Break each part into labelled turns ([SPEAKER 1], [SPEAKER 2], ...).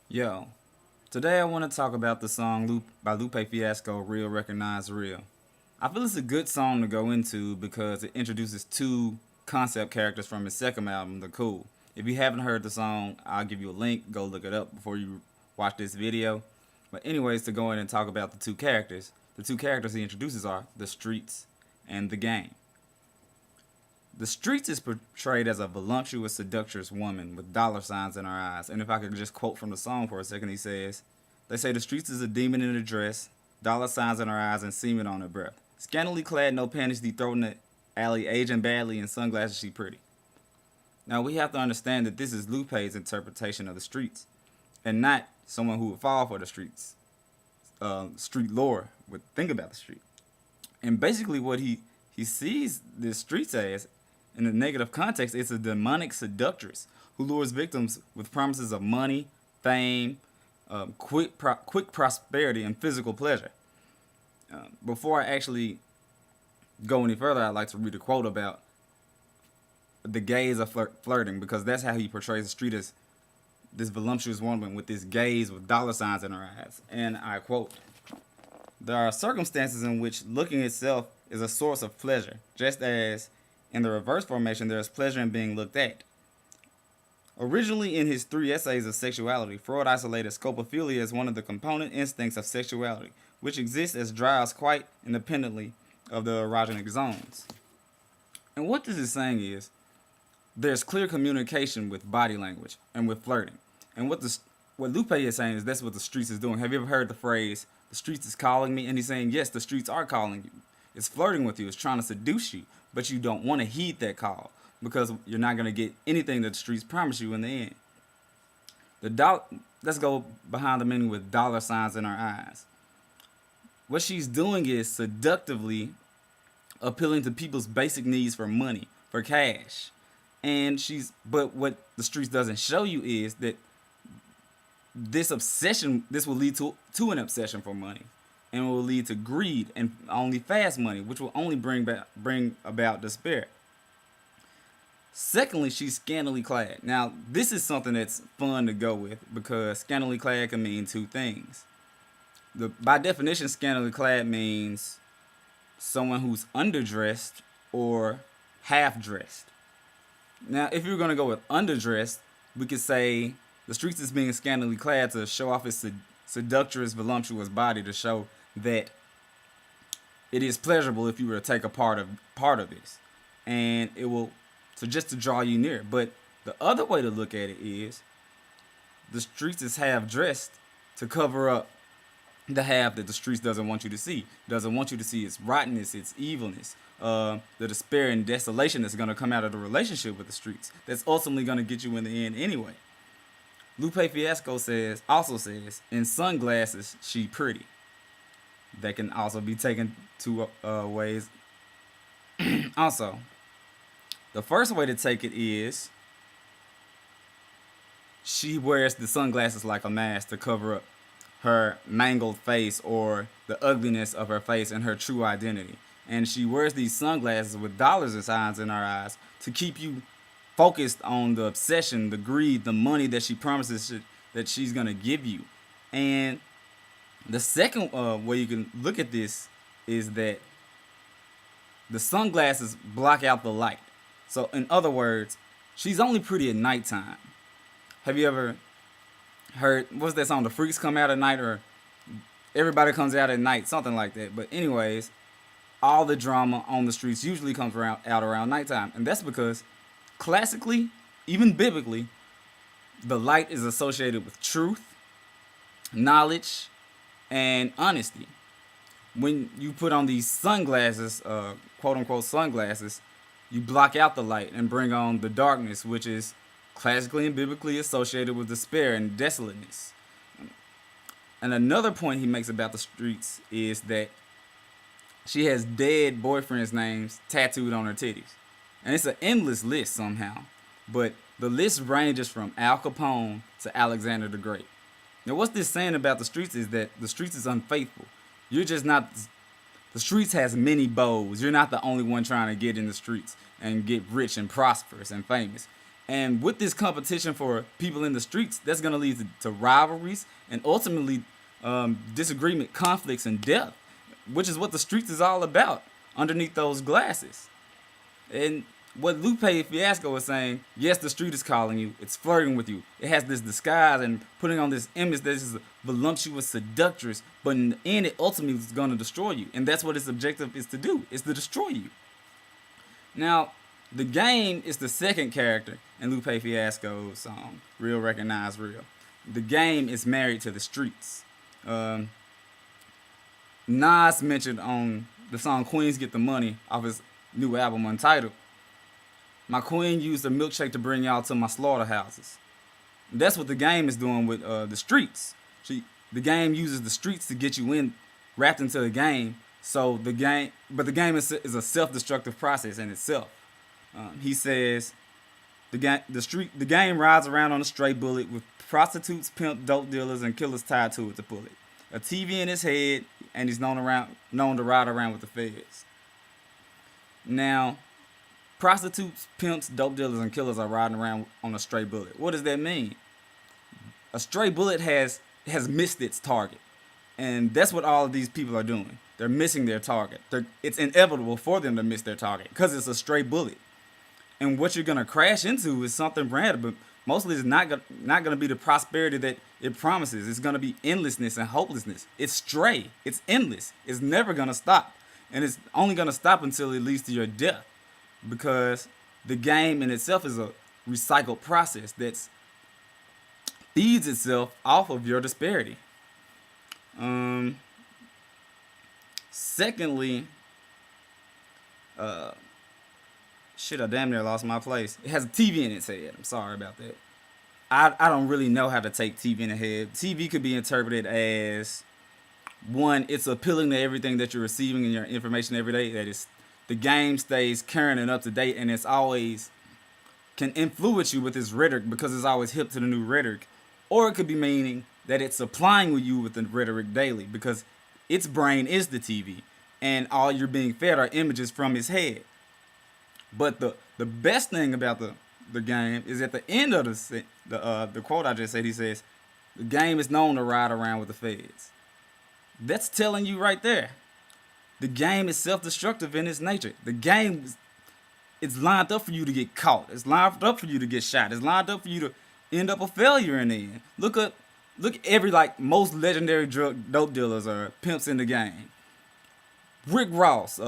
[SPEAKER 1] Yo, today I want to talk about the song by Lupe Fiasco, Real Recognize Real. I feel it's a good song to go into because it introduces two concept characters from his second album, The Cool. If you haven't heard the song, I'll give you a link. Go look it up before you watch this video. But anyways, to go in and talk about the two characters he introduces are the streets and the game. The streets is portrayed as a voluptuous, seductress woman with dollar signs in her eyes. And if I could just quote from the song for a second, he says, "They say the streets is a demon in a dress, dollar signs in her eyes, and semen on her breath. Scantily clad, no panties, deep throat in the alley, aging badly, and sunglasses, she pretty." Now we have to understand that this is Lupe's interpretation of the streets, and not someone who would fall for the streets. Street lore would think about the street. And basically, what he sees the streets as, in a negative context, it's a demonic seductress who lures victims with promises of money, fame, quick prosperity, and physical pleasure. Before I actually go any further, I'd like to read a quote about the gaze of flirting, because that's how he portrays the street as this voluptuous woman with this gaze with dollar signs in her eyes. And I quote, "There are circumstances in which looking itself is a source of pleasure, just as in the reverse formation there is pleasure in being looked at." Originally, in his three essays of sexuality, Freud isolated scopophilia as one of the component instincts of sexuality, which exists as drives quite independently of the erogenous zones. And what this is saying is, there's clear communication with body language and with flirting. And what Lupe is saying is that's what the streets is doing. Have you ever heard the phrase, "the streets is calling me"? And he's saying, yes, the streets are calling you. It's flirting with you. It's trying to seduce you. But you don't want to heed that call because you're not going to get anything that the streets promise you in the end. Let's go behind the meaning with dollar signs in our eyes. What she's doing is seductively appealing to people's basic needs for money, for cash. But what the streets doesn't show you is that this will lead to an obsession for money, and will lead to greed and only fast money, which will only bring about despair. Secondly, she's scantily clad. Now, this is something that's fun to go with because scantily clad can mean two things. By definition, scantily clad means someone who's underdressed or half dressed. Now, if you're going to go with underdressed, we could say the streets is being scantily clad to show off its seductress, voluptuous body, to show that it is pleasurable if you were to take a part of this, and it will, so just to draw you near. But the other way to look at it is the streets is half dressed to cover up the half that the streets doesn't want you to see. Doesn't want you to see its rottenness, its evilness, the despair and desolation that's going to come out of the relationship with the streets. That's ultimately going to get you in the end anyway. Lupe Fiasco also says, "In sunglasses, she pretty." That can also be taken two ways. Also, the first way to take it is she wears the sunglasses like a mask to cover up her mangled face or the ugliness of her face and her true identity. And she wears these sunglasses with dollars and signs in her eyes to keep you focused on the obsession, the greed, the money that she promises that she's going to give you. And the second way you can look at this is that the sunglasses block out the light. So in other words, she's only pretty at nighttime. Have you ever heard, what's that song, "The Freaks Come Out at Night," or "Everybody Comes Out at Night," something like that? But anyways, all the drama on the streets usually comes out around nighttime. And that's because classically, even biblically, the light is associated with truth, knowledge, and honesty. When you put on these sunglasses, quote unquote sunglasses, you block out the light and bring on the darkness, which is classically and biblically associated with despair and desolateness. And another point he makes about the streets is that she has dead boyfriends' names tattooed on her titties. And it's an endless list somehow. But the list ranges from Al Capone to Alexander the Great. Now, what's this saying about the streets is that the streets is unfaithful. You're just not, the streets has many beaux. You're not the only one trying to get in the streets and get rich and prosperous and famous. And with this competition for people in the streets, that's going to lead to rivalries and ultimately disagreement, conflicts, and death, which is what the streets is all about underneath those glasses. And what Lupe Fiasco is saying, yes, the street is calling you. It's flirting with you. It has this disguise and putting on this image that is voluptuous, seductress. But in the end, it ultimately is going to destroy you. And that's what its objective is to do, is to destroy you. Now, the game is the second character in Lupe Fiasco's song, Real Recognize Real. The game is married to the streets. Nas mentioned on the song Queens Get the Money off his new album Untitled, my queen used a milkshake to bring y'all to my slaughterhouses. That's what the game is doing with the streets. The game uses the streets to get you in, wrapped into the game. So the game is a self-destructive process in itself. He says the game rides around on a stray bullet with prostitutes, pimp, dope dealers, and killers tied to it to pull it. A TV in his head, and he's known to ride around with the feds. Now, prostitutes, pimps, dope dealers, and killers are riding around on a stray bullet. What does that mean? A stray bullet has missed its target. And that's what all of these people are doing. They're missing their target. It's inevitable for them to miss their target because it's a stray bullet. And what you're going to crash into is something random, but mostly it's not going to be the prosperity that it promises. It's going to be endlessness and hopelessness. It's stray. It's endless. It's never going to stop. And it's only going to stop until it leads to your death, because the game in itself is a recycled process that feeds itself off of your disparity. Secondly, I damn near lost my place. It has a TV in its head. I'm sorry about that. I don't really know how to take TV in the head. TV could be interpreted as, one, it's appealing to everything that you're receiving in your information every day. That is, the game stays current and up to date, and it's always can influence you with its rhetoric because it's always hip to the new rhetoric. Or it could be meaning that it's supplying you with the rhetoric daily because its brain is the TV, and all you're being fed are images from its head. But the best thing about the game is at the end of the quote I just said, he says, the game is known to ride around with the feds. That's telling you right there. The game is self-destructive in its nature. The game it's lined up for you to get caught. It's lined up for you to get shot. It's lined up for you to end up a failure in the end. Look at every most legendary dope dealers or pimps in the game. Rick Ross,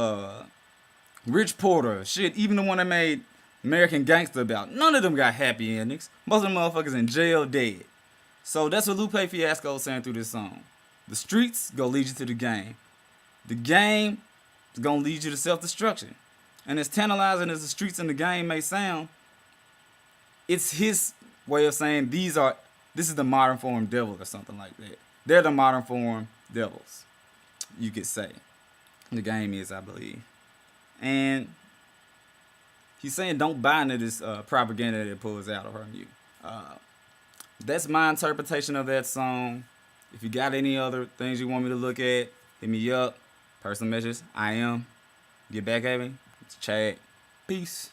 [SPEAKER 1] Rich Porter, shit, even the one that made American Gangster about. None of them got happy endings. Most of them motherfuckers in jail dead. So that's what Lupe Fiasco is saying through this song. The streets go lead you to the game. The game is gonna lead you to self-destruction. And as tantalizing as the streets and the game may sound, it's his way of saying this is the modern form devil or something like that. They're the modern form devils, you could say. The game is, I believe. And he's saying don't buy into this propaganda that it pulls out of you. That's my interpretation of that song. If you got any other things you want me to look at, hit me up. Personal message. Get back at me. It's Chad. Peace.